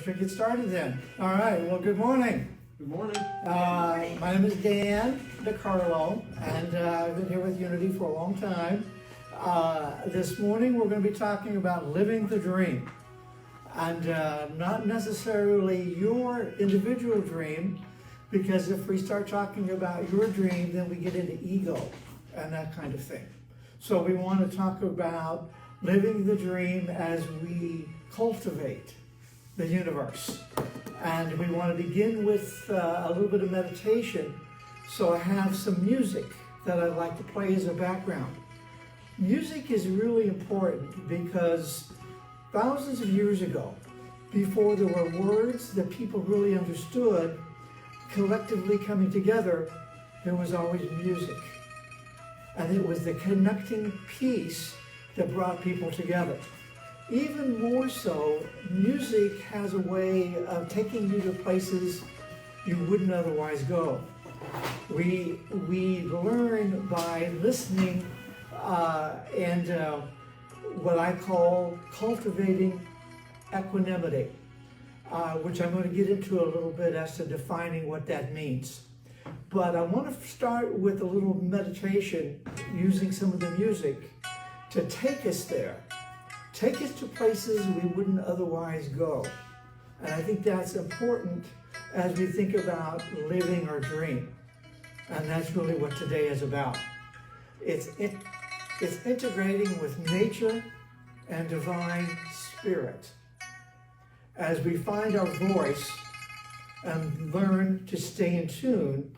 guess we get started then. All right, well, good morning. Good morning. My name is Dan Decarlo, and I've been here with Unity for a long time. This morning we're going to be talking about living the dream, and not necessarily your individual dream, because if we start talking about your dream, then we get into ego and that kind of thing. So we want to talk about living the dream as we cultivate the universe. And we want to begin with a little bit of meditation. So I have some music that I'd like to play as a background. Music is really important because thousands of years ago, before there were words that people really understood, collectively coming together, there was always music. And it was the connecting piece that brought people together. Even more so, music has a way of taking you to places you wouldn't otherwise go. We learn by listening and what I call cultivating equanimity, which I'm going to get into a little bit as to defining what that means. But I want to start with a little meditation using some of the music to take us there. Take us to places we wouldn't otherwise go. And I think that's important as we think about living our dream. And that's really what today is about. It's integrating with nature and divine spirit as we find our voice and learn to stay in tune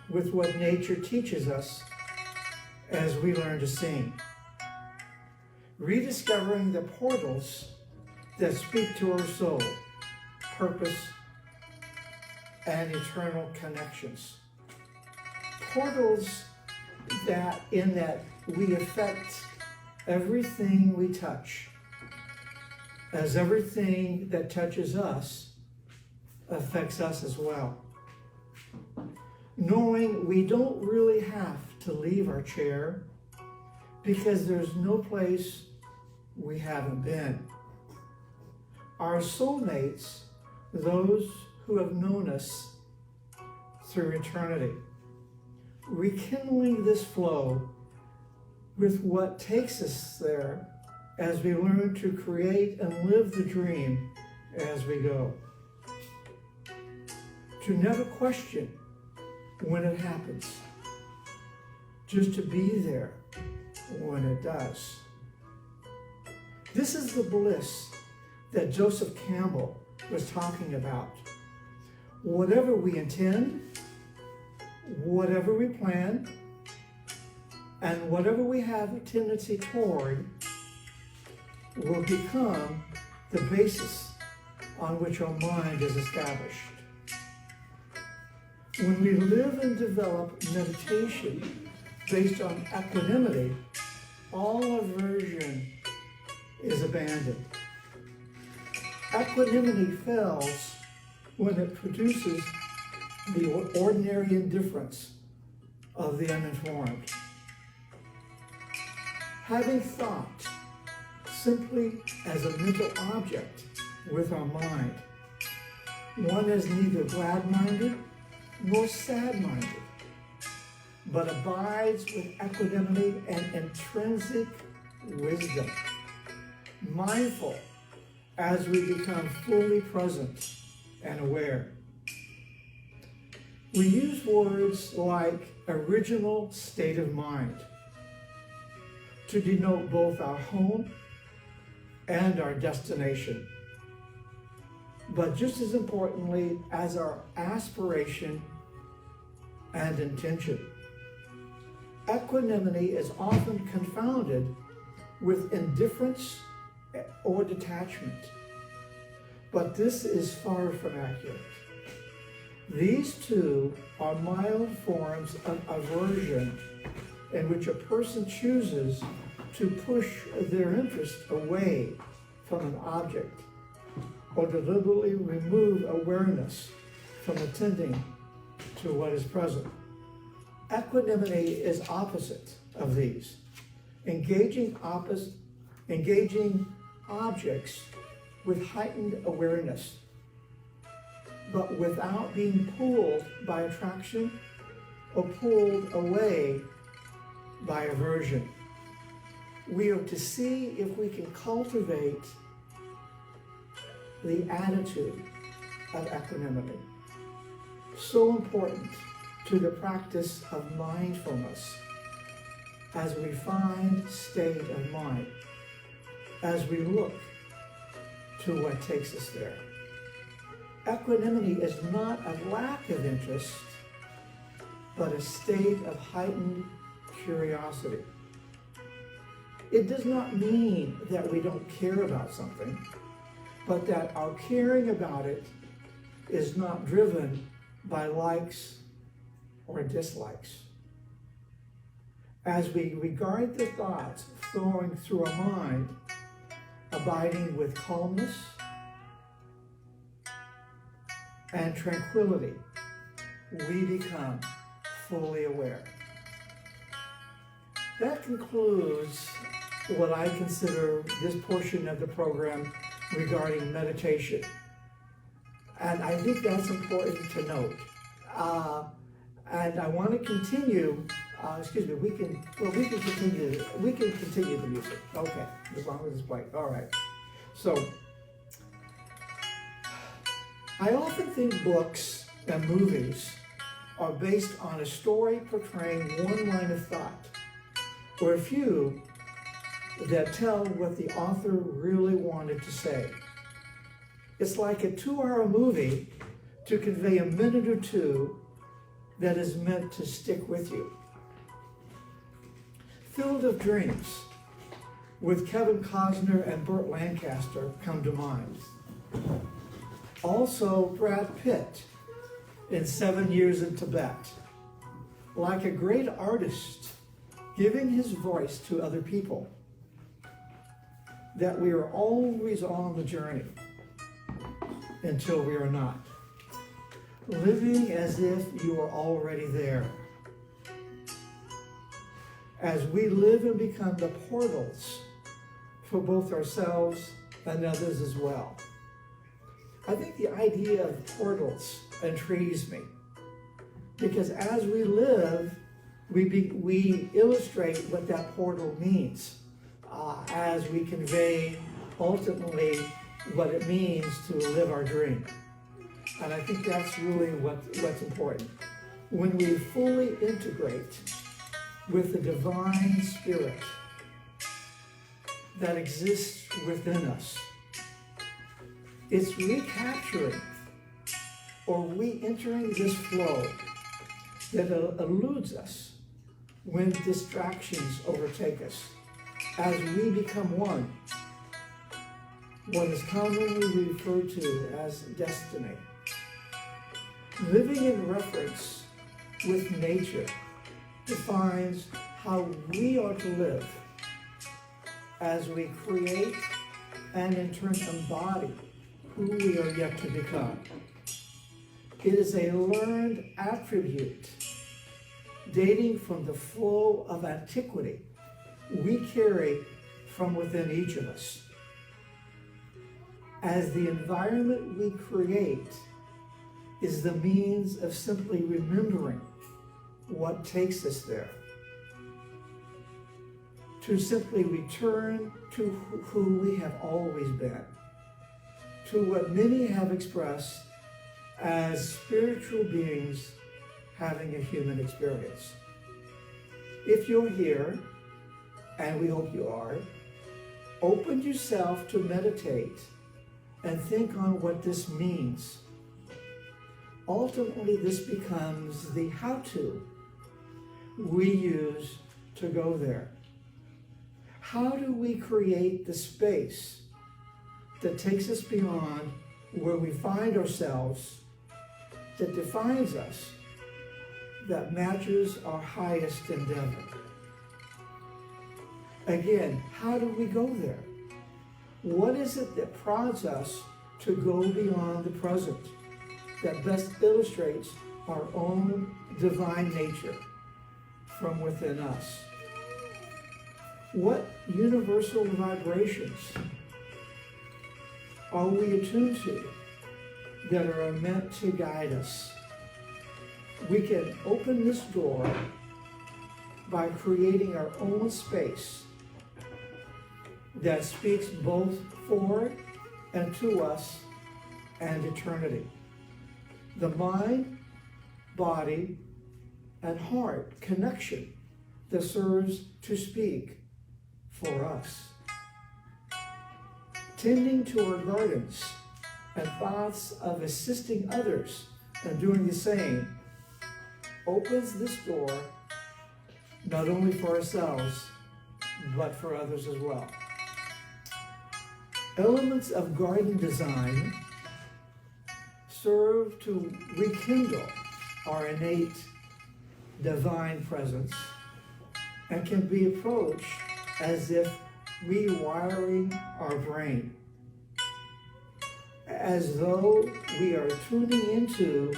with what nature teaches us as we learn to sing. Rediscovering the portals that speak to our soul, purpose, and eternal connections. Portals that we affect everything we touch, as everything that touches us affects us as well. Knowing we don't really have to leave our chair because there's no place we haven't been. Our soulmates, those who have known us through eternity. Rekindling this flow with what takes us there as we learn to create and live the dream as we go. To never question when it happens, just to be there when it does. This is the bliss that Joseph Campbell was talking about. Whatever we intend, whatever we plan, and whatever we have a tendency toward will become the basis on which our mind is established. When we live and develop meditation based on equanimity, all aversion is abandoned. Equanimity fails when it produces the ordinary indifference of the uninformed. Having thought simply as a mental object with our mind, one is neither glad-minded nor sad-minded, but abides with equanimity and intrinsic wisdom, mindful as we become fully present and aware. We use words like original state of mind to denote both our home and our destination, but just as importantly as our aspiration and intention. Equanimity is often confounded with indifference or detachment, but this is far from accurate. These two are mild forms of aversion in which a person chooses to push their interest away from an object or deliberately remove awareness from attending to what is present. Equanimity is opposite of these, engaging objects with heightened awareness but without being pulled by attraction or pulled away by aversion. We are to see if we can cultivate the attitude of equanimity. So important to the practice of mindfulness as we find state of mind, as we look to what takes us there. Equanimity is not a lack of interest, but a state of heightened curiosity. It does not mean that we don't care about something, but that our caring about it is not driven by likes or dislikes. As we regard the thoughts flowing through our mind, abiding with calmness and tranquility, we become fully aware. That concludes what I consider this portion of the program regarding meditation. And I think that's important to note. And I want to continue, we can continue the music. Okay, as long as it's playing. All right. So, I often think books and movies are based on a story portraying one line of thought, or a few that tell what the author really wanted to say. It's like a 2-hour movie to convey a minute or two that is meant to stick with you. Field of Dreams with Kevin Costner and Burt Lancaster come to mind. Also Brad Pitt in 7 Years in Tibet. Like a great artist giving his voice to other people, that we are always on the journey until we are not. Living as if you are already there. As we live and become the portals for both ourselves and others as well. I think the idea of portals intrigues me, because as we live, we illustrate what that portal means as we convey ultimately what it means to live our dream. And I think that's really what's important. When we fully integrate with the divine spirit that exists within us, it's recapturing or re-entering this flow that eludes us when distractions overtake us, as we become one, what is commonly referred to as destiny. Living in reference with nature defines how we are to live as we create and in turn embody who we are yet to become. It is a learned attribute dating from the flow of antiquity we carry from within each of us. As the environment we create is the means of simply remembering what takes us there, to simply return to who we have always been, to what many have expressed as spiritual beings having a human experience. If you're here, and we hope you are, open yourself to meditate and think on what this means. Ultimately, this becomes the how-to we use to go there. How do we create the space that takes us beyond where we find ourselves, that defines us, that matches our highest endeavor? Again, how do we go there? What is it that prods us to go beyond the present, that best illustrates our own divine nature from within us? What universal vibrations are we attuned to that are meant to guide us. We can open this door by creating our own space that speaks both for and to us and eternity. The mind, body, and heart connection that serves to speak for us. Tending to our gardens and thoughts of assisting others and doing the same opens this door not only for ourselves, but for others as well. Elements of garden design serve to rekindle our innate divine presence and can be approached as if rewiring our brain, as though we are tuning into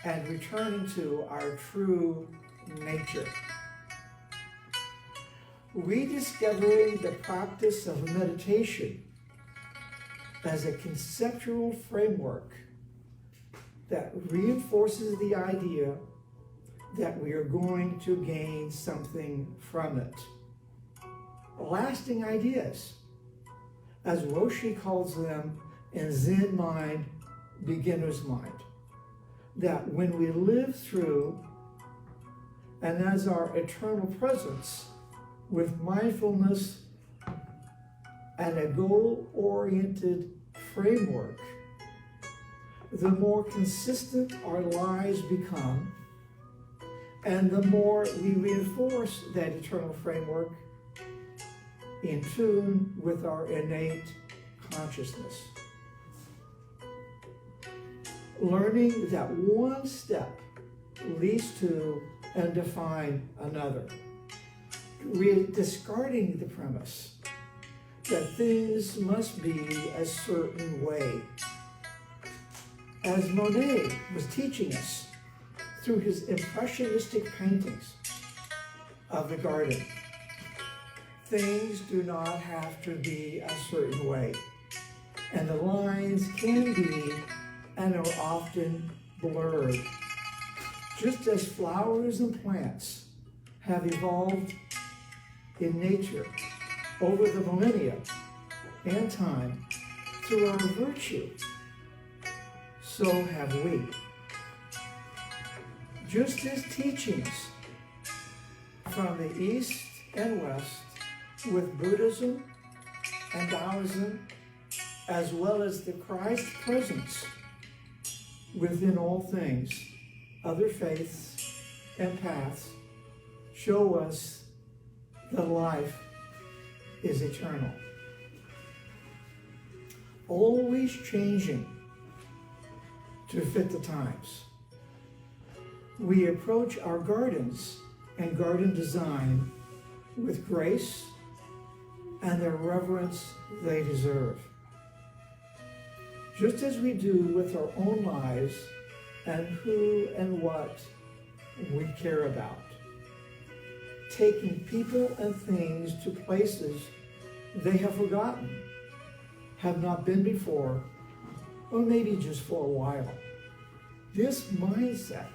and returning to our true nature. Rediscovering the practice of meditation as a conceptual framework that reinforces the idea that we are going to gain something from it. Lasting ideas, as Roshi calls them in Zen mind, beginner's mind, that when we live through and as our eternal presence with mindfulness and a goal-oriented framework, the more consistent our lives become, and the more we reinforce that eternal framework in tune with our innate consciousness. Learning that one step leads to and define another. Discarding the premise that things must be a certain way. As Monet was teaching us through his impressionistic paintings of the garden, things do not have to be a certain way, and the lines can be and are often blurred. Just as flowers and plants have evolved in nature over the millennia and time through our virtue, so have we. Just as teachings from the East and West with Buddhism and Taoism, as well as the Christ presence within all things, other faiths and paths show us that life is eternal, always changing to fit the times. We approach our gardens and garden design with grace and the reverence they deserve, just as we do with our own lives and who and what we care about, taking people and things to places they have forgotten, have not been before, or maybe just for a while. This mindset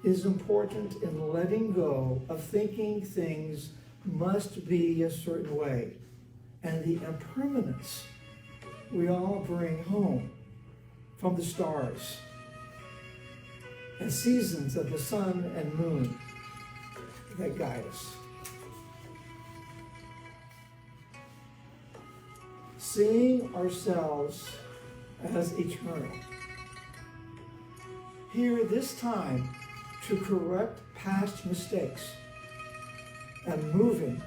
is important in letting go of thinking things must be a certain way and the impermanence we all bring home from the stars and seasons of the sun and moon that guide us. Seeing ourselves as eternal. Here this time to correct past mistakes and moving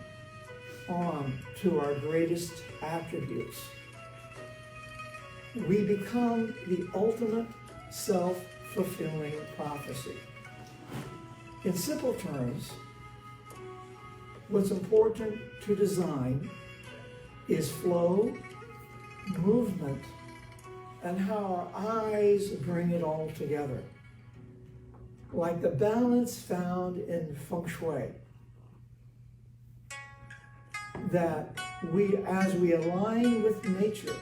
on to our greatest attributes. We become the ultimate self-fulfilling prophecy. In simple terms, what's important to design is flow, movement, and how our eyes bring it all together. Like the balance found in feng shui, that as we align with nature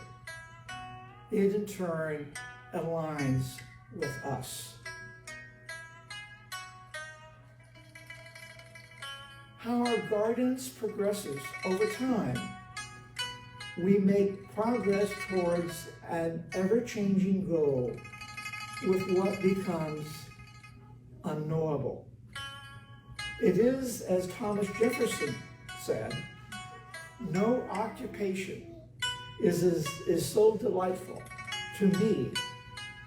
it in turn aligns with us. How our gardens progresses over time, we make progress towards an ever-changing goal with what becomes unknowable. It is, as Thomas Jefferson said, no occupation is so delightful to me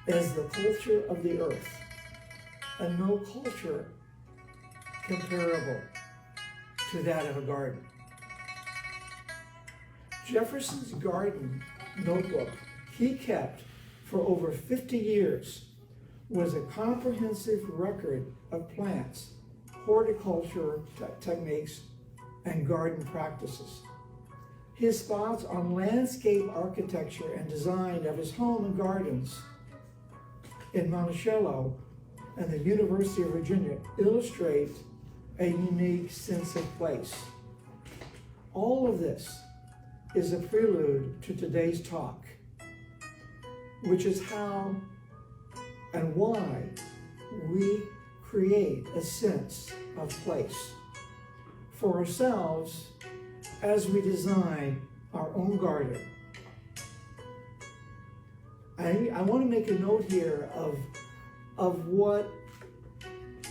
as the culture of the earth, and no culture comparable to that of a garden. Jefferson's garden notebook he kept for over 50 years was a comprehensive record of plants, horticulture techniques, and garden practices. His thoughts on landscape architecture and design of his home and gardens in Monticello and the University of Virginia illustrate a unique sense of place. All of this is a prelude to today's talk, which is how and why we create a sense of place for ourselves as we design our own garden. I want to make a note here of what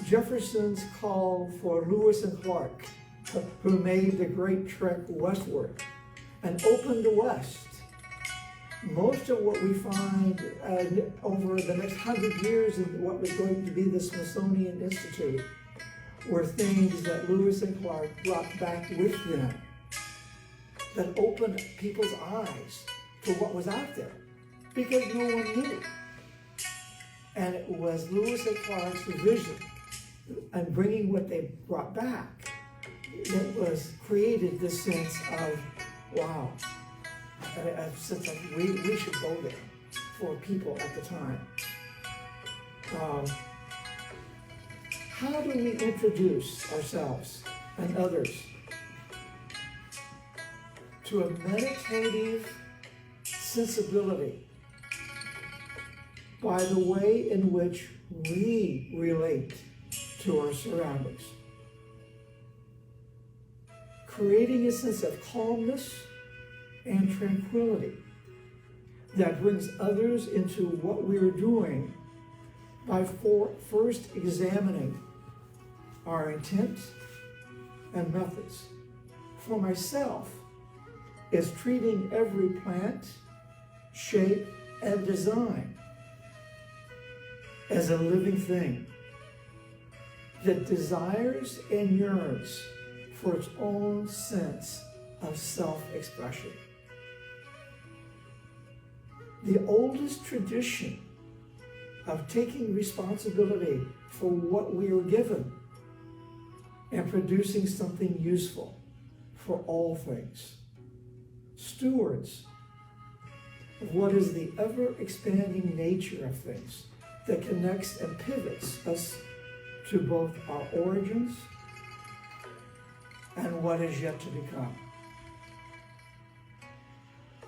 Jefferson's call for Lewis and Clark, who made the great trek westward and opened the West. Most of what we find over the next 100 years in what was going to be the Smithsonian Institute were things that Lewis and Clark brought back with them that opened people's eyes to what was out there, because no one knew. And it was Lewis and Clark's vision and bringing what they brought back that was created this sense of, wow, a sense of we should go there for people at the time. How do we introduce ourselves and others to a meditative sensibility by the way in which we relate to our surroundings? Creating a sense of calmness and tranquility that brings others into what we're doing by first examining our intent and methods. For myself, is treating every plant, shape, and design as a living thing that desires and yearns for its own sense of self-expression. The oldest tradition of taking responsibility for what we are given and producing something useful for all things. Stewards of what is the ever-expanding nature of things that connects and pivots us to both our origins and what is yet to become.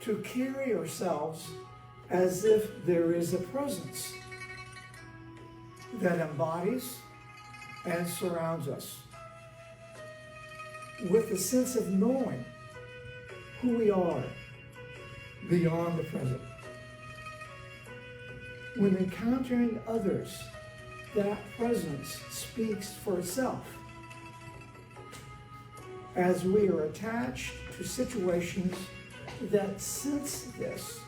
To carry ourselves as if there is a presence that embodies and surrounds us with a sense of knowing who we are beyond the present. When encountering others, that presence speaks for itself, as we are attached to situations that sense this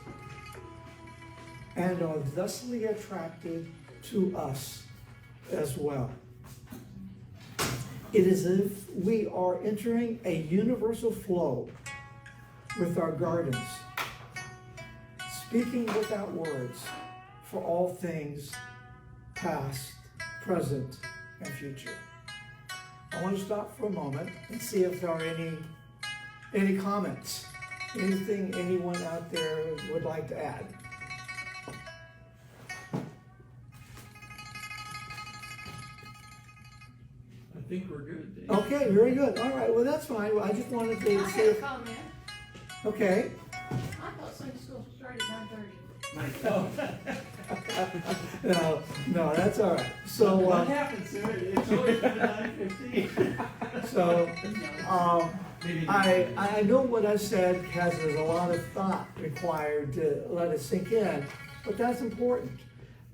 and are thusly attracted to us as well. It is as if we are entering a universal flow with our gardens, speaking without words for all things past, present, and future. I want to stop for a moment and see if there are any comments, anything anyone out there would like to add. I think we're good, Dave. Okay, very good. All right, well, that's fine. Well, I just wanted to I see have a if... comment. Okay. I thought Sunday school started at 9:30. No, that's all right. So, What happened, sir? It's always been 9:15. so, I know what I said there's a lot of thought required to let it sink in, but that's important.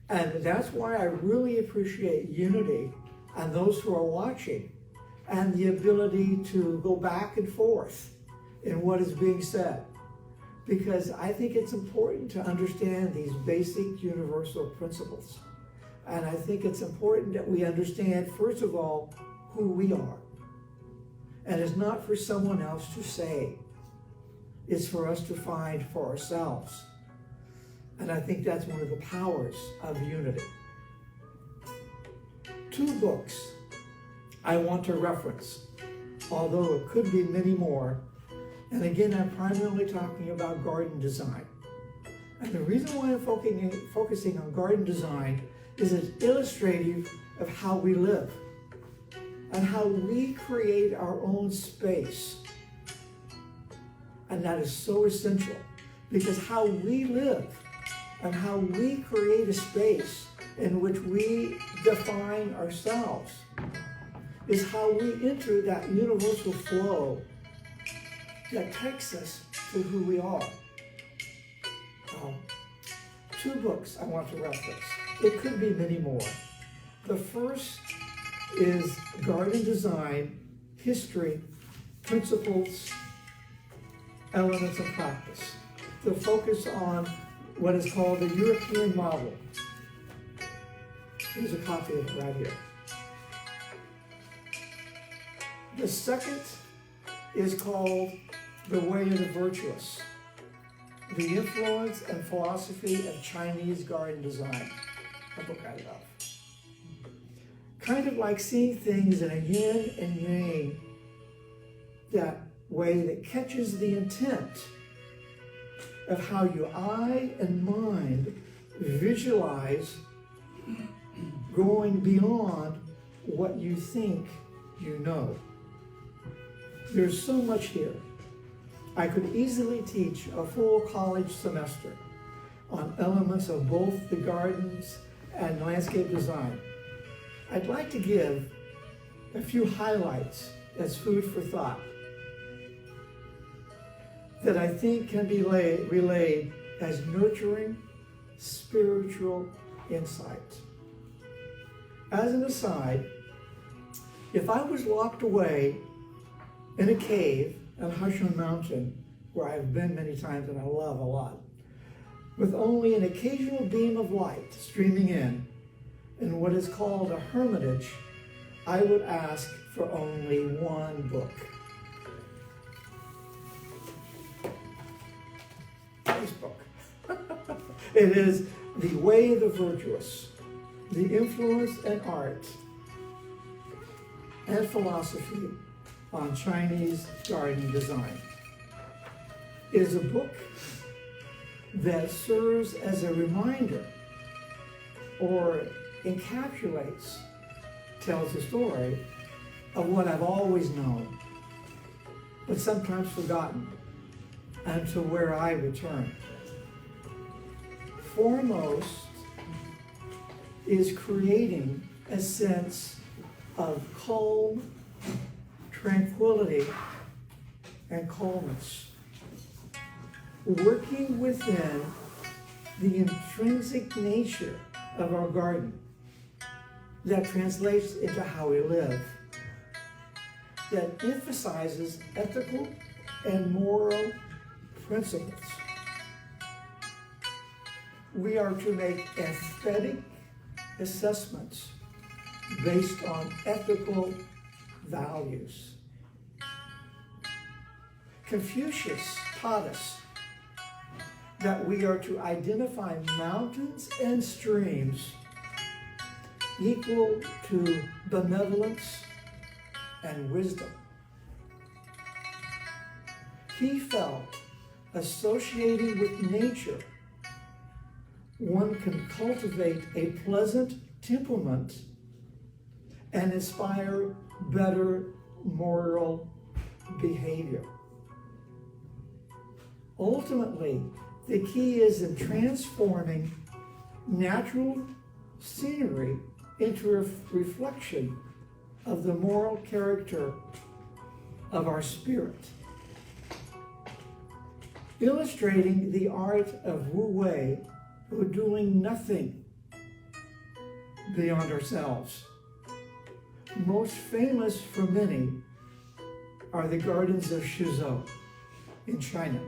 And that's why I really appreciate Unity and those who are watching and the ability to go back and forth in what is being said. Because I think it's important to understand these basic universal principles. And I think it's important that we understand, first of all, who we are. And it's not for someone else to say. It's for us to find for ourselves. And I think that's one of the powers of Unity. 2 books I want to reference, although it could be many more. And again, I'm primarily talking about garden design. And the reason why I'm focusing on garden design is it's illustrative of how we live and how we create our own space. And that is so essential, because how we live and how we create a space in which we define ourselves is how we enter that universal flow that takes us to who we are. 2 books I want to reference. It could be many more. The first is Garden Design, History, Principles, Elements of Practice. The focus on what is called the European model. Here's a copy of it right here. The second is called The Way of the Virtuous, the Influence and Philosophy of Chinese Garden Design, a book I love. Kind of like seeing things in a yin and yang, that way that catches the intent of how your eye and mind visualize going beyond what you think you know. There's so much here. I could easily teach a full college semester on elements of both the gardens and landscape design. I'd like to give a few highlights as food for thought that I think can be relayed as nurturing spiritual insight. As an aside, if I was locked away in a cave on Hushan Mountain, where I've been many times and I love a lot, with only an occasional beam of light streaming in what is called a hermitage, I would ask for only one book. This book. It is The Way of the Virtuous, the Influence and Art and Philosophy on Chinese Garden Design. It is a book that serves as a reminder or encapsulates, tells the story of what I've always known, but sometimes forgotten, and to where I return. Foremost is creating a sense of calm, tranquility, and calmness. Working within the intrinsic nature of our garden that translates into how we live, that emphasizes ethical and moral principles. We are to make aesthetic assessments based on ethical values. Confucius taught us that we are to identify mountains and streams equal to benevolence and wisdom. He felt associating with nature, one can cultivate a pleasant temperament and inspire better moral behavior. Ultimately, The key is in transforming natural scenery into a reflection of the moral character of our spirit. Illustrating the art of Wu Wei, who are doing nothing beyond ourselves. Most famous for many are the gardens of Suzhou in China.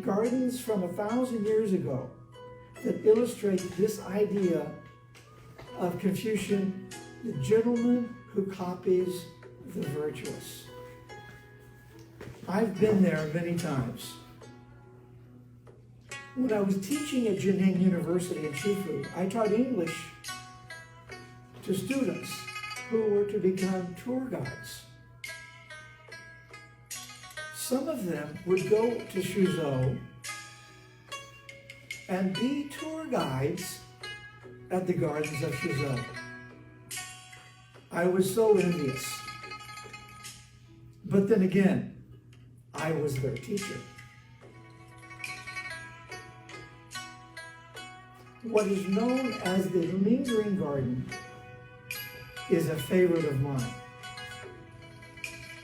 Gardens from 1,000 years ago that illustrate this idea of Confucian, the gentleman who copies the virtuous. I've been there many times. When I was teaching at Jining University in Shifu, I taught English to students who were to become tour guides. Some of them would go to Suzhou and be tour guides at the gardens of Suzhou. I was so envious. But then again, I was their teacher. What is known as the lingering garden is a favorite of mine.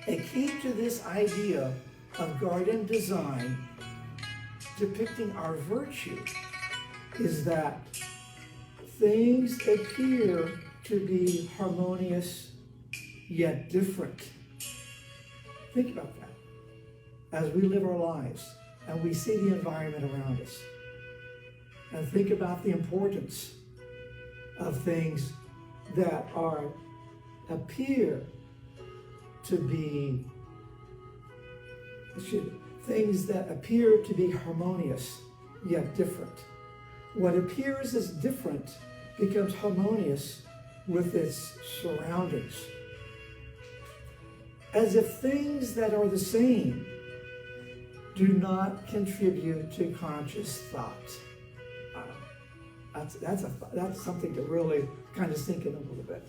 A key to this idea of garden design depicting our virtue is that things appear to be harmonious yet different. Think about that as we live our lives and we see the environment around us. And think about the importance of things that appear to be things that appear to be harmonious yet different. What appears as different becomes harmonious with its surroundings. As if things that are the same do not contribute to conscious thought. That's something to really kind of sink in a little bit.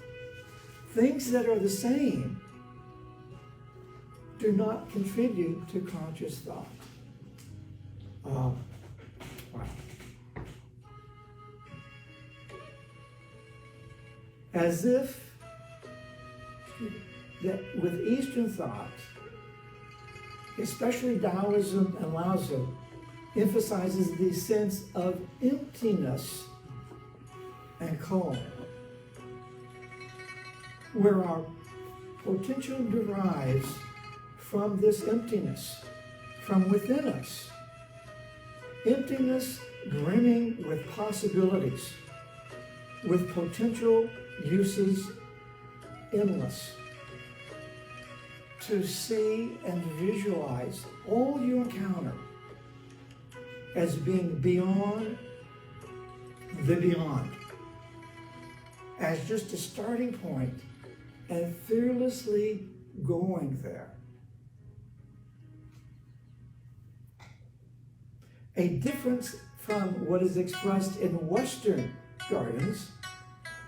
Things that are the same do not contribute to conscious thought. Wow. As if that with Eastern thought, especially Taoism and Lao Tzu, emphasizes the sense of emptiness and calm, where our potential derives from this emptiness, from within us. Emptiness brimming with possibilities, with potential uses endless. To see and visualize all you encounter as being beyond the beyond, as just a starting point and fearlessly going there. A difference from what is expressed in Western gardens,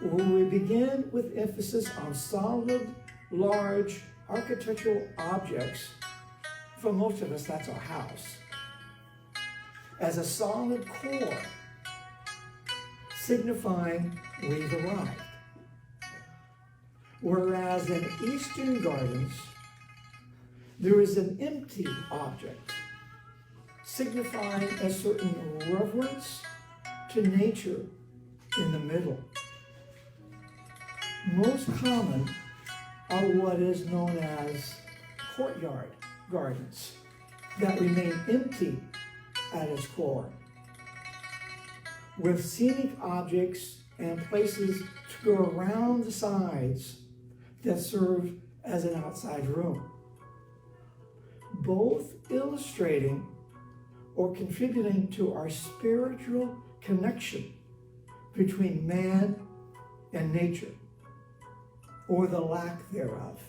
where we begin with emphasis on solid, large architectural objects. For most of us, that's our house. As a solid core, signifying we've arrived. Whereas in Eastern gardens, there is an empty object, signifying a certain reverence to nature in the middle. Most common are what is known as courtyard gardens that remain empty at its core, with scenic objects and places to go around the sides that serve as an outside room, both illustrating or contributing to our spiritual connection between man and nature, or the lack thereof.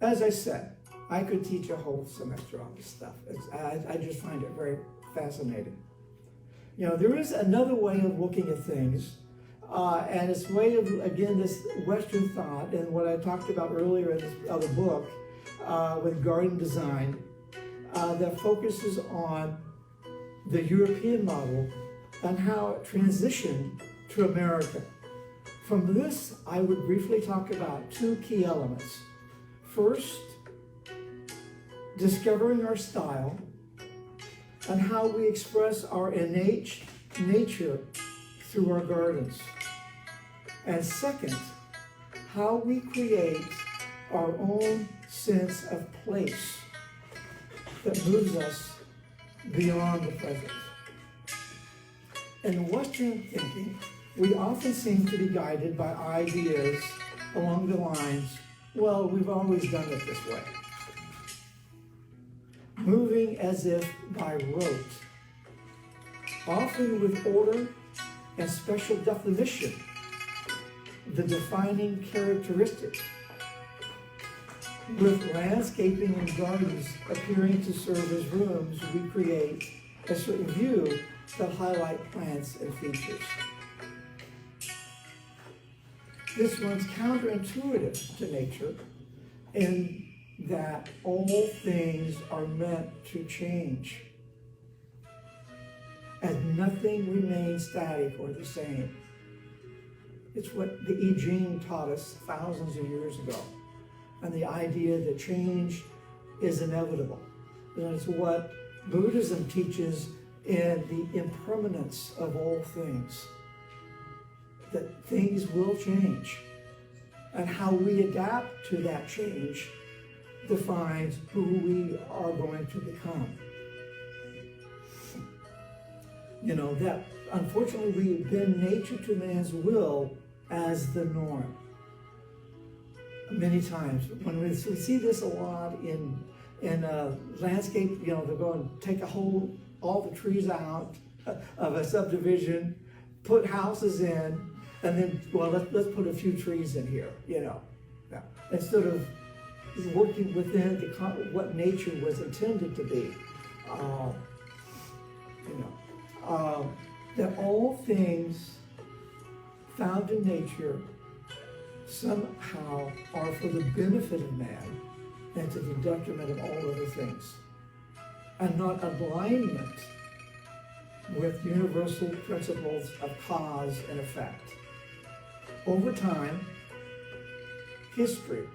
As I said, I could teach a whole semester on this stuff. I just find it very fascinating. You know, there is another way of looking at things, and it's way of, again, this Western thought, and what I talked about earlier in this other book with garden design, that focuses on the European model, and how it transitioned to America. From this, I would briefly talk about two key elements. First, discovering our style and how we express our innate nature through our gardens. And second, how we create our own sense of place that moves us beyond the present. In Western thinking, we often seem to be guided by ideas along the lines, well, we've always done it this way. Moving as if by rote, often with order and special definition, the defining characteristic, with landscaping and gardens appearing to serve as rooms, we create a certain view that highlight plants and features. This runs counterintuitive to nature in that all things are meant to change, and nothing remains static or the same. It's what the I Ching taught us thousands of years ago, and the idea that change is inevitable. And it's what Buddhism teaches in the impermanence of all things, that things will change, and how we adapt to that change defines who we are going to become. You know, that unfortunately we bend nature to man's will as the norm. Many times, when we see this a lot in landscape, you know, they're going to take all the trees out of a subdivision, put houses in, and then, well, let's put a few trees in here, you know. Yeah. Instead of working within what nature was intended to be, that all things found in nature somehow are for the benefit of man and to the detriment of all other things, and not alignment with universal principles of cause and effect. Over time, history,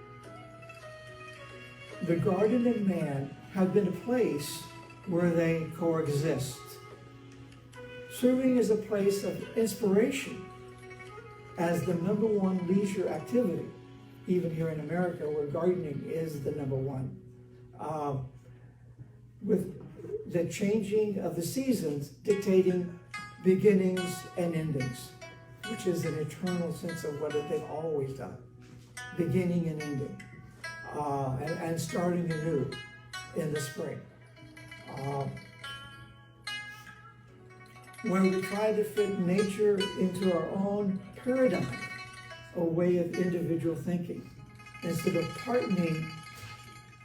the garden and man have been a place where they coexist, serving as a place of inspiration as the #1 leisure activity, even here in America, where gardening is the #1. With the changing of the seasons dictating beginnings and endings, which is an eternal sense of what they've always done, beginning and ending, and starting anew in the spring. Where we try to fit nature into our own paradigm, a way of individual thinking, instead of partnering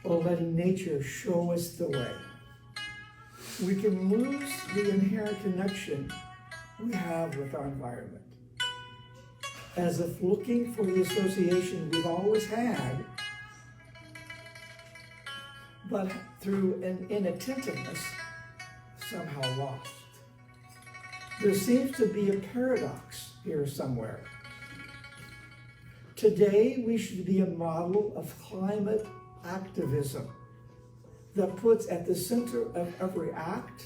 or letting nature show us the way. We can lose the inherent connection we have with our environment, as if looking for the association we've always had, but through an inattentiveness, somehow lost. There seems to be a paradox here somewhere. Today, we should be a model of climate activism that puts at the center of every act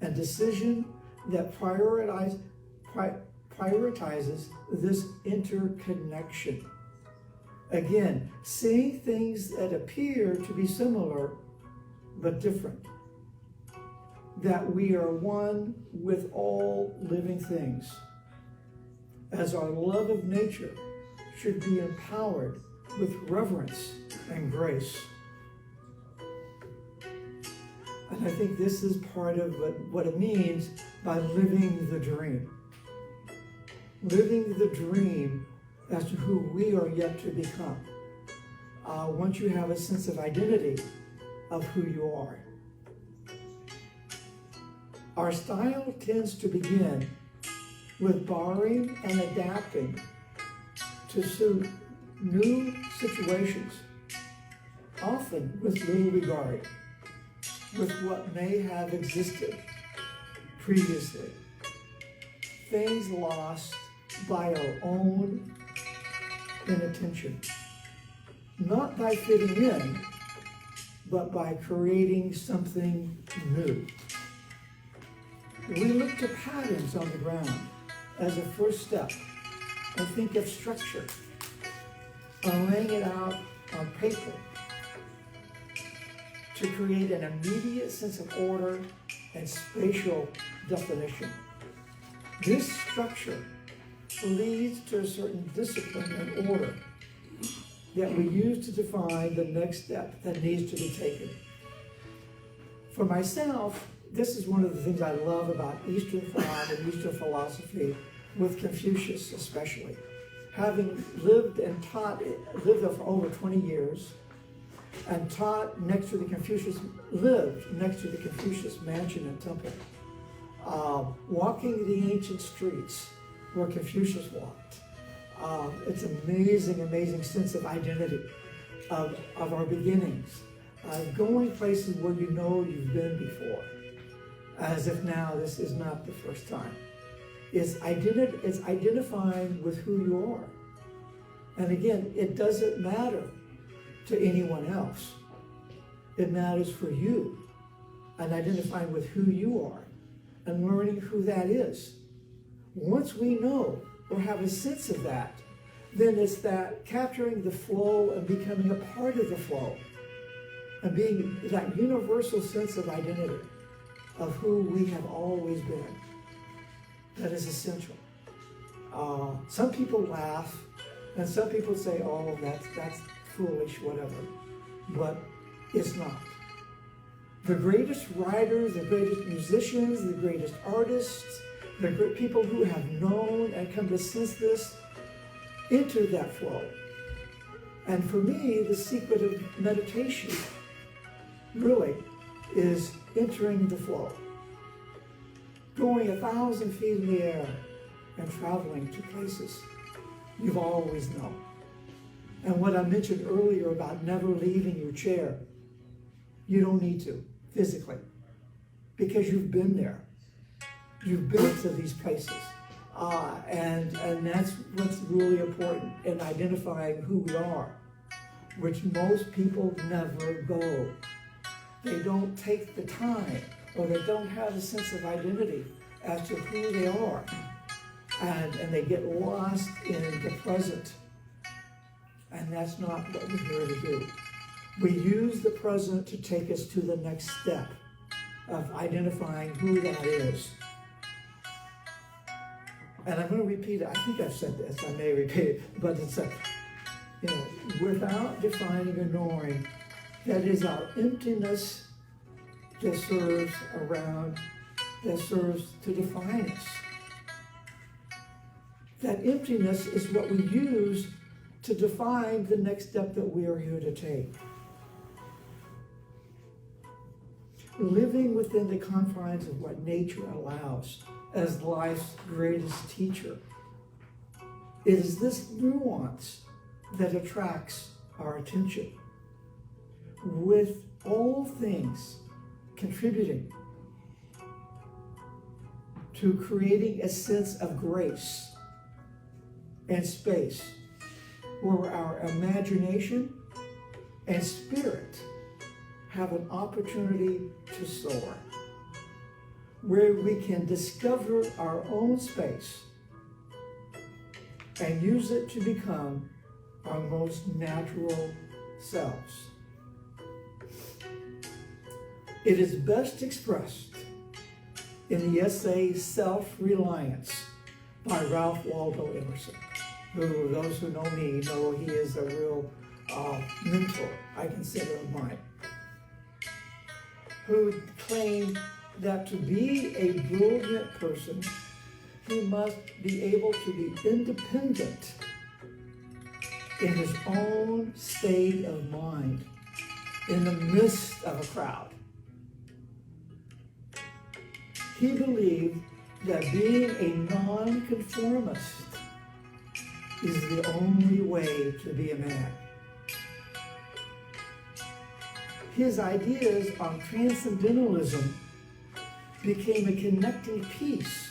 and decision that prioritizes this interconnection. Again, seeing things that appear to be similar but different. That we are one with all living things, as our love of nature should be empowered with reverence and grace. And I think this is part of what it means by living the dream. Living the dream as to who we are yet to become. Once you have a sense of identity of who you are. Our style tends to begin with borrowing and adapting to suit new situations, often with little regard, with what may have existed previously. Things lost by our own inattention. Not by fitting in, but by creating something new. We look to patterns on the ground as a first step and think of structure, on laying it out on paper to create an immediate sense of order and spatial definition. This structure leads to a certain discipline and order that we use to define the next step that needs to be taken. For myself, this is one of the things I love about Eastern thought and Eastern philosophy, with Confucius especially. Having lived there for over 20 years, and lived next to the Confucius mansion and temple, walking the ancient streets where Confucius walked. It's amazing, amazing sense of identity, of our beginnings. Going places where you know you've been before, as if now this is not the first time. It's identifying with who you are. And again, it doesn't matter to anyone else. It matters for you, and identifying with who you are and learning who that is. Once we know or have a sense of that, then it's that capturing the flow and becoming a part of the flow and being that universal sense of identity of who we have always been. That is essential. Some people laugh and some people say, oh, that's foolish, whatever. But it's not. The greatest writers, the greatest musicians, the greatest artists, the great people who have known and come to sense this, enter that flow. And for me, the secret of meditation really is entering the flow. Going 1,000 feet in the air and traveling to places you've always known. And what I mentioned earlier about never leaving your chair, you don't need to physically, because you've been there. You've been to these places. And that's what's really important in identifying who we are, which most people never go. They don't take the time, or they don't have a sense of identity as to who they are. And they get lost in the present. And that's not what we're here to do. We use the present to take us to the next step of identifying who that is. And I'm going to repeat it. I think I've said this. I may repeat it. But it's without defining or knowing, that is our emptiness that serves to define us. That emptiness is what we use to define the next step that we are here to take. Living within the confines of what nature allows as life's greatest teacher. It is this nuance that attracts our attention, with all things contributing to creating a sense of grace and space where our imagination and spirit have an opportunity to soar, where we can discover our own space and use it to become our most natural selves. It is best expressed in the essay Self-Reliance by Ralph Waldo Emerson, who, those who know me know he is a real mentor, I consider, of mine, who claimed that to be a brilliant person, he must be able to be independent in his own state of mind in the midst of a crowd. He believed that being a nonconformist is the only way to be a man. his ideas on transcendentalism became a connecting piece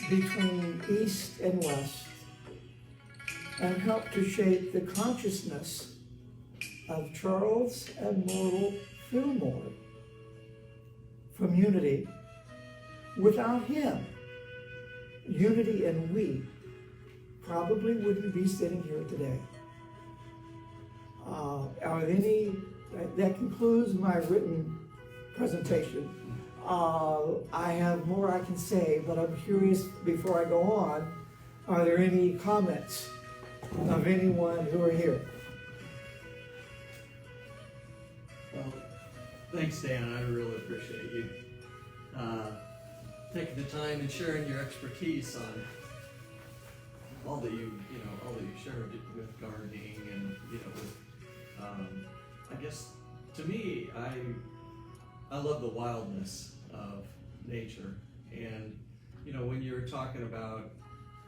between East and West and helped to shape the consciousness of Charles and Myrtle Fillmore from Unity. Without him, Unity and we probably wouldn't be sitting here today. Are there any, that concludes my written presentation. I have more I can say, but I'm curious before I go on, are there any comments of anyone who are here? Well, thanks, Dan. I really appreciate you taking the time and sharing your expertise on all that you shared with gardening and with. I guess to me, I love the wildness of nature, and when you were talking about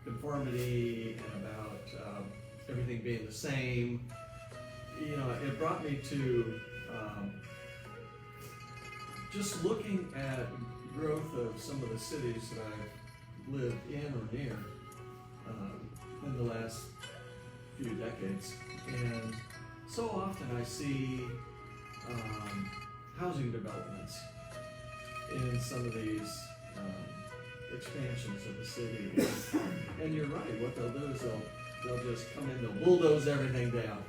conformity and about everything being the same, it brought me to just looking at growth of some of the cities that I've lived in or near in the last few decades, and so often I see housing developments in some of these expansions of the city. And you're right, what they'll do is they'll just come in, they'll bulldoze everything down.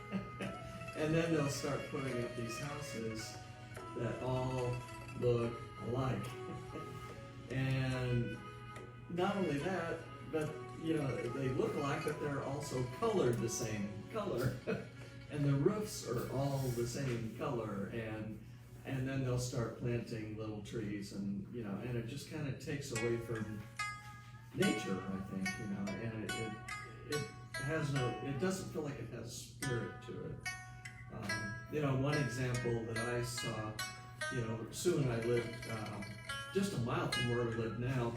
And then they'll start putting up these houses that all look alike. And not only that, but they look alike, but they're also colored the same color. And the roofs are all the same color, and then they'll start planting little trees, and and it just kind of takes away from nature, I think, and it has no, it doesn't feel like it has spirit to it. One example that I saw, Sue and I lived just a mile from where we live now,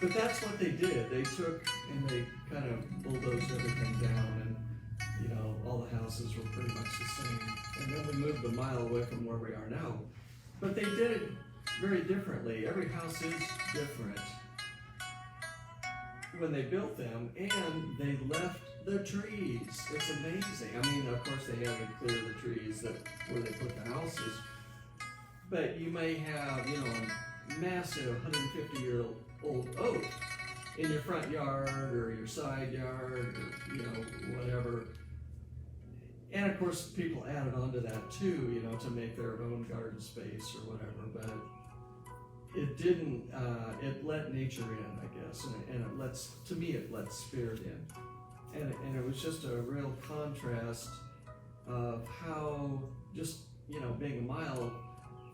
but that's what they did. They took and they kind of bulldozed everything down, and all the houses were pretty much the same. And then we moved a mile away from where we are now. But they did it very differently. Every house is different when they built them, and they left the trees. It's amazing. I mean, of course, they had to clear the trees where they put the houses. But you may have, a massive 150-year-old oak in your front yard or your side yard or, whatever. And of course, people added on to that too, to make their own garden space or whatever. But it didn't, it let nature in, I guess. And it lets spirit in. And it was just a real contrast of how just, being a mile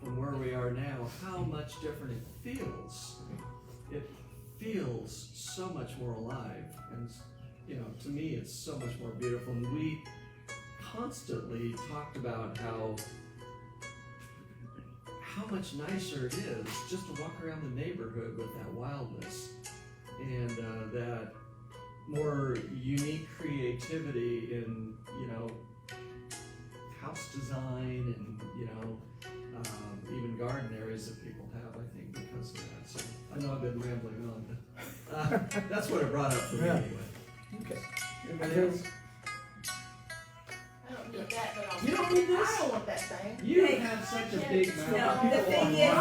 from where we are now, how much different it feels. It feels so much more alive, and to me it's so much more beautiful. And we constantly talked about how much nicer it is just to walk around the neighborhood with that wildness and that more unique creativity in house design and even garden areas that people have, I think, because of that. So I know I've been rambling on, but that's what it brought up for me anyway. Okay. Anybody else? I don't need that, but I'll. You don't need this? I don't want that thing. You have such a big mouth. No, the thing is,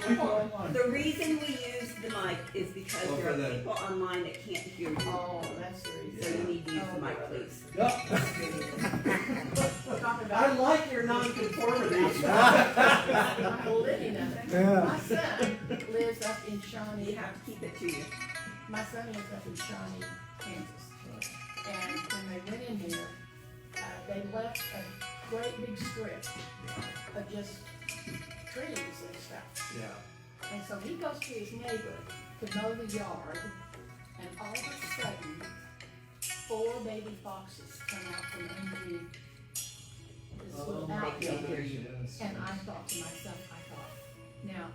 Not the reason we use the mic is because Oh, there for are that. people online that can't hear you. Oh, that's the So reason. you need to use the mic, please. We're talking I about. like your nonconformity. I'm living in it. Yeah. My son lives up in Shawnee. You have to keep it to you. My son lives up in Shawnee, Kansas. And when they went in here, they left a great big strip of just trees and stuff. Yeah. And so he goes to his neighbor to mow the yard, and all of a sudden, 4 baby foxes come out from underneath this little they outbuilding. can't hear you. Yes. And I thought to myself, now,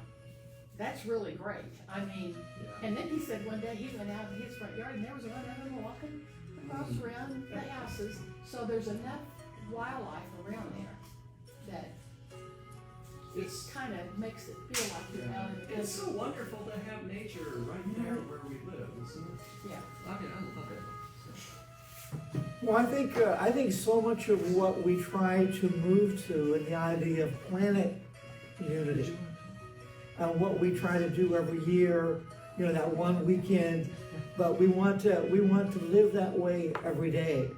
that's really great. I mean, Yeah. and then he said one day he went out in his front yard and there was one of them walking across around the houses. So there's enough wildlife around there It's kind of makes it feel like you're out in the it's desert. so wonderful to have nature right there where we live, isn't it? Yeah. I mean, I love it. Well, I think so much of what we try to move to in the idea of planet unity, and what we try to do every year, you know, that one weekend, but we want to live that way every day.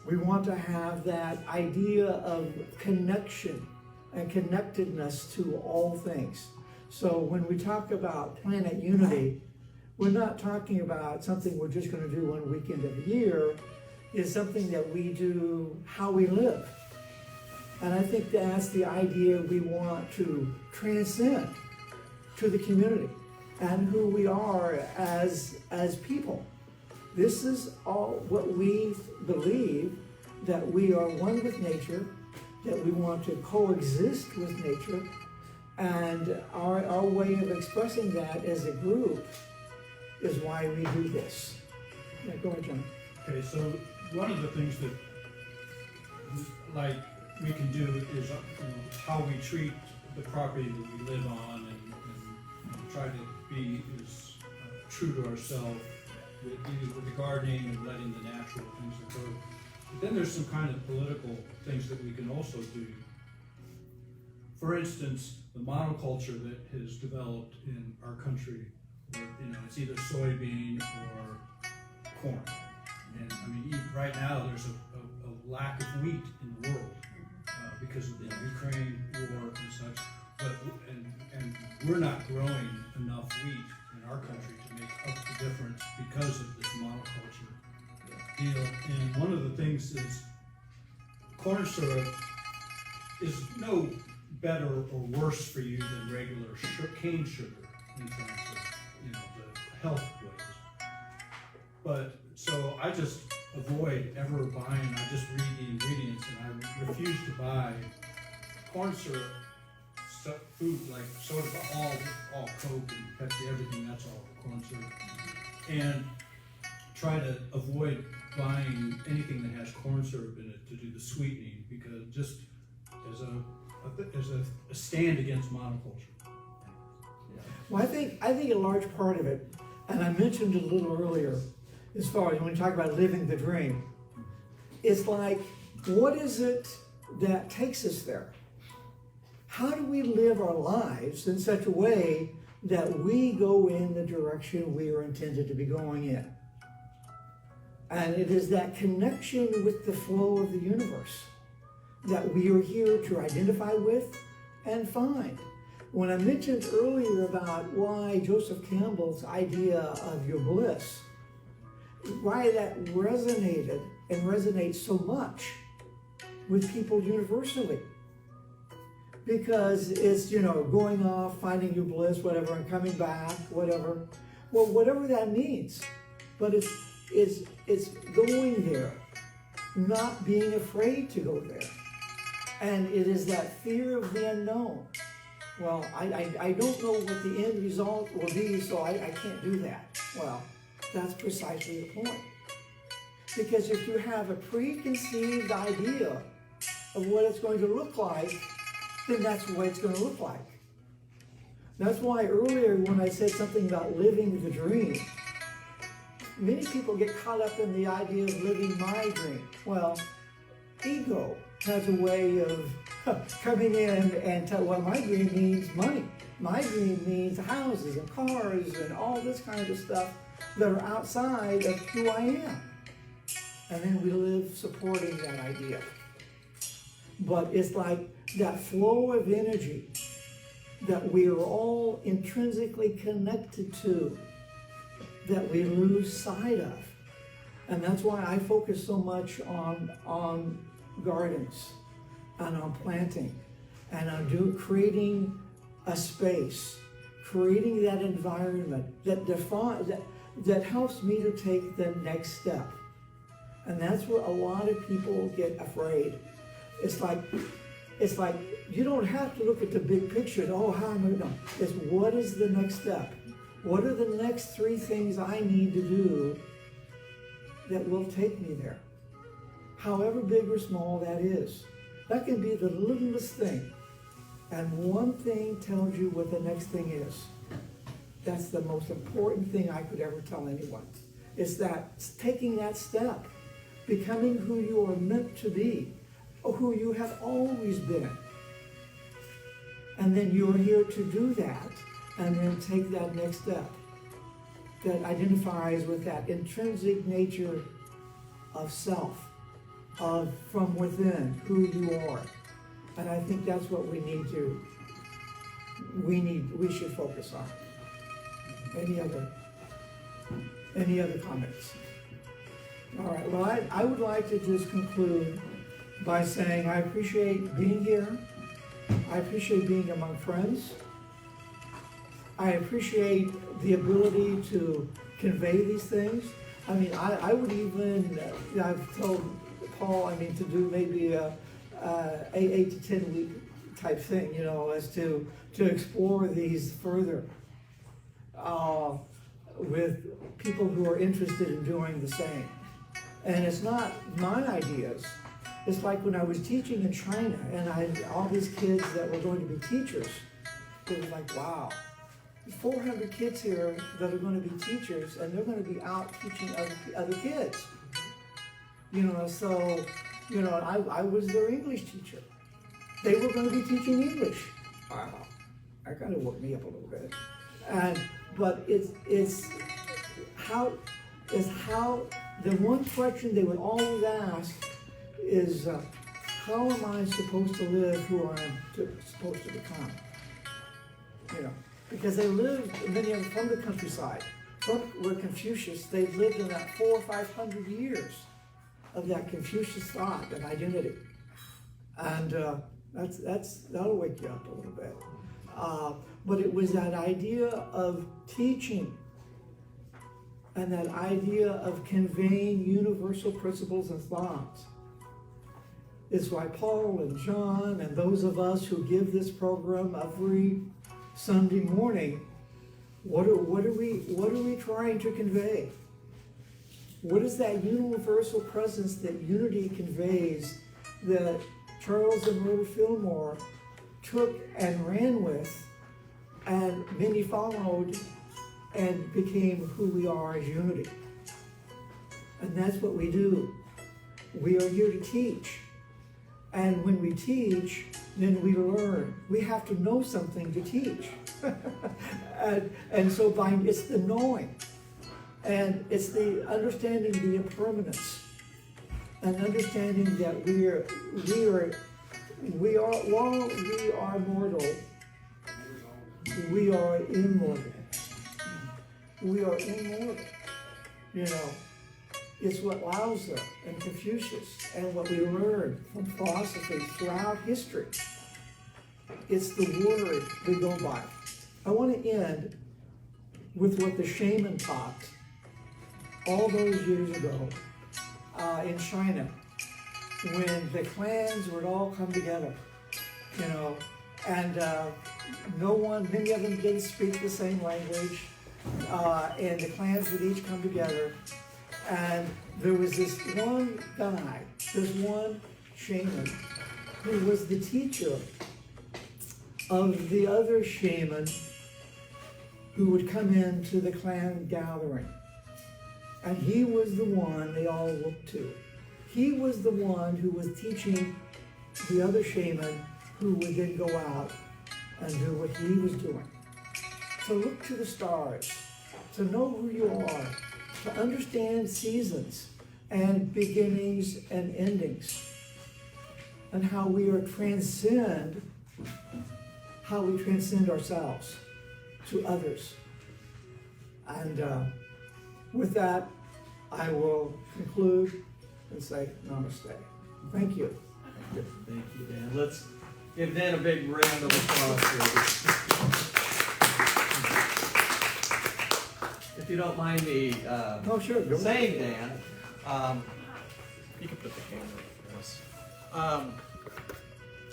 We want to have that idea of connection and connectedness to all things. So when we talk about planet unity, we're not talking about something we're just going to do one weekend of the year. It's something that we do how we live. And I think that's the idea we want to transcend to the community and who we are as people. This is all what we believe, that we are one with nature, that we want to coexist with nature, and our way of expressing that as a group is why we do this. Yeah, go ahead, John. Okay, so one of the things that, like, we can do is how we treat the property that we live on, and try to be as true to ourselves with the gardening and letting the natural things occur. But then there's some kind of political things that we can also do. For instance, the monoculture that has developed in our country, where, you know, it's either soybean or corn. And I mean, right now there's a lack of wheat in the world because of the Ukraine war and such. But and we're not growing enough wheat in our country to make up the difference because of this monoculture deal. And one of the things is corn syrup is no better or worse for you than regular cane sugar in terms of, you know, the health ways. But so I just avoid ever buying. I just read the ingredients, and I refuse to buy corn syrup food like soda, all Coke and Pepsi, everything that's all corn syrup, and try to avoid buying anything that has corn syrup in it to do the sweetening, because just as a stand against monoculture. Well, I think a large part of it, and I mentioned it a little earlier, as far as when we talk about living the dream, it's like, what is it that takes us there? How do we live our lives in such a way that we go in the direction we are intended to be going in? And it is that connection with the flow of the universe that we are here to identify with and find. When I mentioned earlier about why Joseph Campbell's idea of your bliss, why that resonated and resonates so much with people universally. Because it's, you know, going off, finding your bliss, whatever, and coming back, whatever. Well, whatever that means. But it's going there, not being afraid to go there. And it is that fear of the unknown. Well, I don't know what the end result will be, so I can't do that. Well, that's precisely the point. Because if you have a preconceived idea of what it's going to look like, then that's what it's going to look like. That's why earlier when I said something about living the dream, many people get caught up in the idea of living my dream. Well, ego has a way of coming in and tell, well, my dream means money. My dream means houses and cars and all this kind of stuff that are outside of who I am. And then we live supporting that idea. But it's like that flow of energy that we are all intrinsically connected to, that we lose sight of. And that's why I focus so much on gardens and on planting and on creating a space, creating that environment that helps me to take the next step. And that's where a lot of people get afraid. It's like you don't have to look at the big picture. Oh, how am I going to know? It's what is the next step? What are the next 3 things I need to do that will take me there? However big or small that is. That can be the littlest thing. And one thing tells you what the next thing is. That's the most important thing I could ever tell anyone. Is that taking that step, becoming who you are meant to be, or who you have always been. And then you're here to do that, and then take that next step that identifies with that intrinsic nature of self, of from within, who you are. And I think that's what we should focus on. Any other comments? All right, well, I would like to just conclude by saying I appreciate being here. I appreciate being among friends. I appreciate the ability to convey these things. I mean, I would even, I've told Paul, to do maybe a 8 to 10 week type thing, as to explore these further with people who are interested in doing the same. And it's not my ideas. It's like when I was teaching in China and I had all these kids that were going to be teachers. It was like, wow, 400 kids here that are going to be teachers, and they're going to be out teaching other kids. So, I was their English teacher. They were going to be teaching English. Wow, that kind of woke me up a little bit. But it's how the one question they would always ask is, how am I supposed to live who I'm supposed to become? Because they lived, many of them from the countryside, from where Confucius, they've lived in that 400 or 500 years of that Confucius thought and identity. And that'll wake you up a little bit. But it was that idea of teaching and that idea of conveying universal principles and thoughts. It's why Paul and John and those of us who give this program every Sunday morning, what are we trying to convey? What is that universal presence that unity conveys that Charles and Rhoda Fillmore took and ran with, and many followed and became who we are as unity? And that's what we do. We are here to teach. And when we teach, then we learn. We have to know something to teach. and so it's the knowing. And it's the understanding the impermanence. And understanding that while we are mortal, we are immortal. We are immortal. It's what Laozi and Confucius and what we learn from philosophy throughout history. It's the word we go by. I want to end with what the shaman taught all those years ago in China, when the clans would all come together, and many of them didn't speak the same language, and the clans would each come together. And there was this one guy, this one shaman, who was the teacher of the other shaman who would come into the clan gathering. And he was the one they all looked to. He was the one who was teaching the other shaman, who would then go out and do what he was doing. To look to the stars, to know who you are, to understand seasons and beginnings and endings, and how we transcend ourselves to others. And with that, I will conclude and say namaste. Thank you. Thank you, Dan. Let's give Dan a big round of applause here. If you don't mind me Sure. saying, Dan, you can put the camera for us.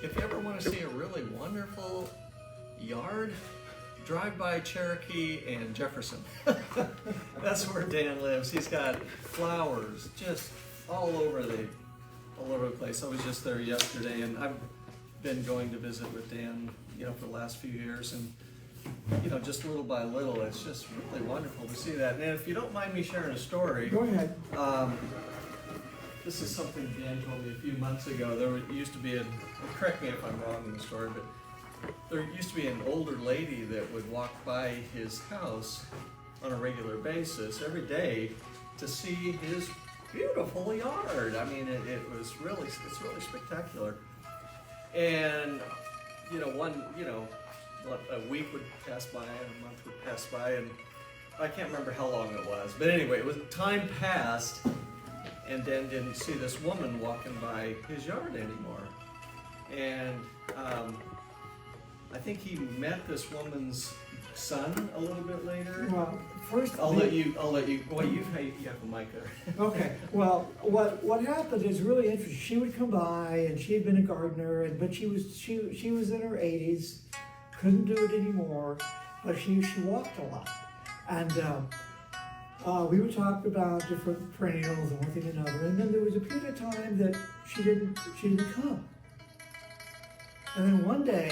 If you ever want to see a really wonderful yard, drive by Cherokee and Jefferson. That's where Dan lives. He's got flowers just all over the place. I was just there yesterday, and I've been going to visit with Dan, for the last few years, and just little by little, it's just really wonderful to see that. And if you don't mind me sharing a story, Go ahead. this is something Dan told me a few months ago. There used to be correct me if I'm wrong in the story, but there used to be an older lady that would walk by his house on a regular basis every day to see his beautiful yard. I mean, it's really spectacular. And a week would pass by and a month would pass by, and I can't remember how long it was, but anyway, time passed, and Dan didn't see this woman walking by his yard anymore. And I think he met this woman's son a little bit later. Well, first I'll let you. Boy, you have a mic there. Okay. Well, what happened is really interesting. She would come by, and she had been a gardener, but she was in her 80s, couldn't do it anymore, but she walked a lot, and we would talk about different perennials and one thing and another. And then there was a period of time that she didn't come, and then one day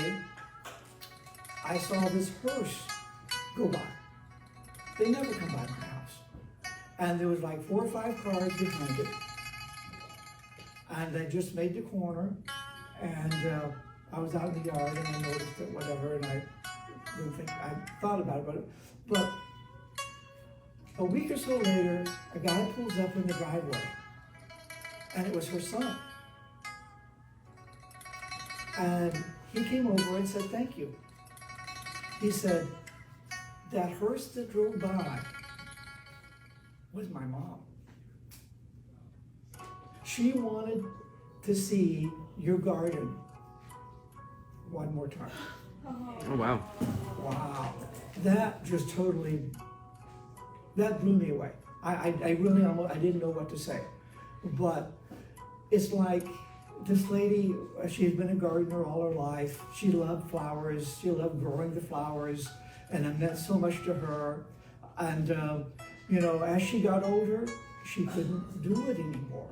I saw this hearse go by. They never come by my house. And there was like 4 or 5 cars behind it. And they just made the corner. And I was out in the yard and I noticed it, whatever, and I didn't think, I thought about it. But a week or so later, a guy pulls up in the driveway. And it was her son. And he came over and said, "Thank you." He said, "That hearse that drove by was my mom. She wanted to see your garden one more time." Oh, wow. Wow. That just totally, that blew me away. I really almost, I didn't know what to say. But it's like this lady, she had been a gardener all her life. She loved flowers. She loved growing the flowers. And it meant so much to her. And, as she got older, she couldn't do it anymore.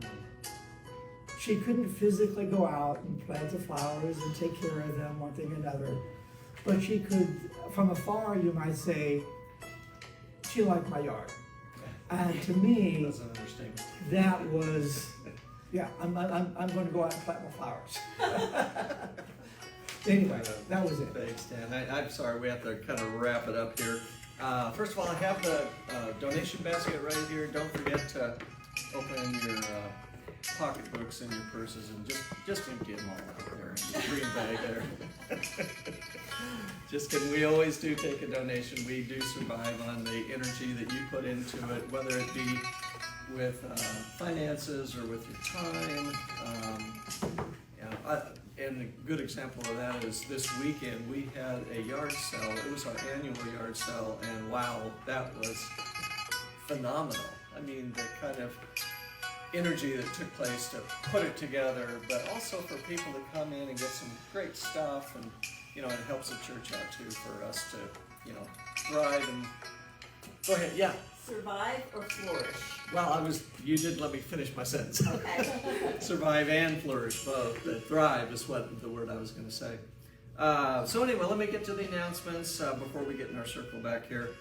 She couldn't physically go out and plant the flowers and take care of them, one thing or another. But she could, from afar, you might say, she liked my yard. And to me, That's an understatement. that was, yeah, I'm going to go out and plant more flowers. Anyway, that was it. Thanks, Dan. I'm sorry, we have to kind of wrap it up here. First of all, I have the donation basket right here. Don't forget to open your pocketbooks and your purses and just empty them all out there in the green bag there. Just kidding. We always do take a donation. We do survive on the energy that you put into it, whether it be with finances or with your time. And a good example of that is this weekend we had a yard sale. It was our annual yard sale, and wow, that was phenomenal. I mean, the kind of energy that took place to put it together, but also for people to come in and get some great stuff, and it helps the church out too, for us to thrive and go ahead. Yeah. Survive or flourish? Well, you did let me finish my sentence. Okay. Survive and flourish both, but thrive is what the word I was going to say. So anyway, let me get to the announcements before we get in our circle back here.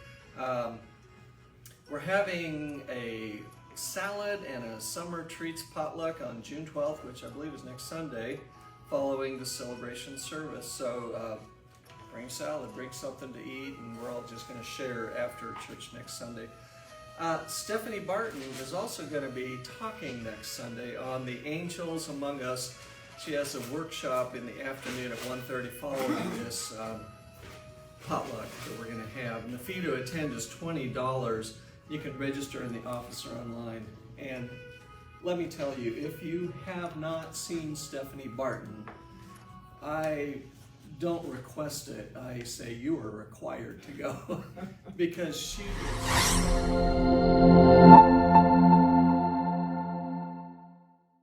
We're having a salad and a summer treats potluck on June 12th, which I believe is next Sunday, following the celebration service. So bring salad, bring something to eat, and we're all just going to share after church next Sunday. Stephanie Barton is also going to be talking next Sunday on the Angels Among Us. She has a workshop in the afternoon at 1:30 following this potluck that we're going to have. And the fee to attend is $20. You can register in the office or online. And let me tell you, if you have not seen Stephanie Barton, I don't request it. I say you are required to go because she is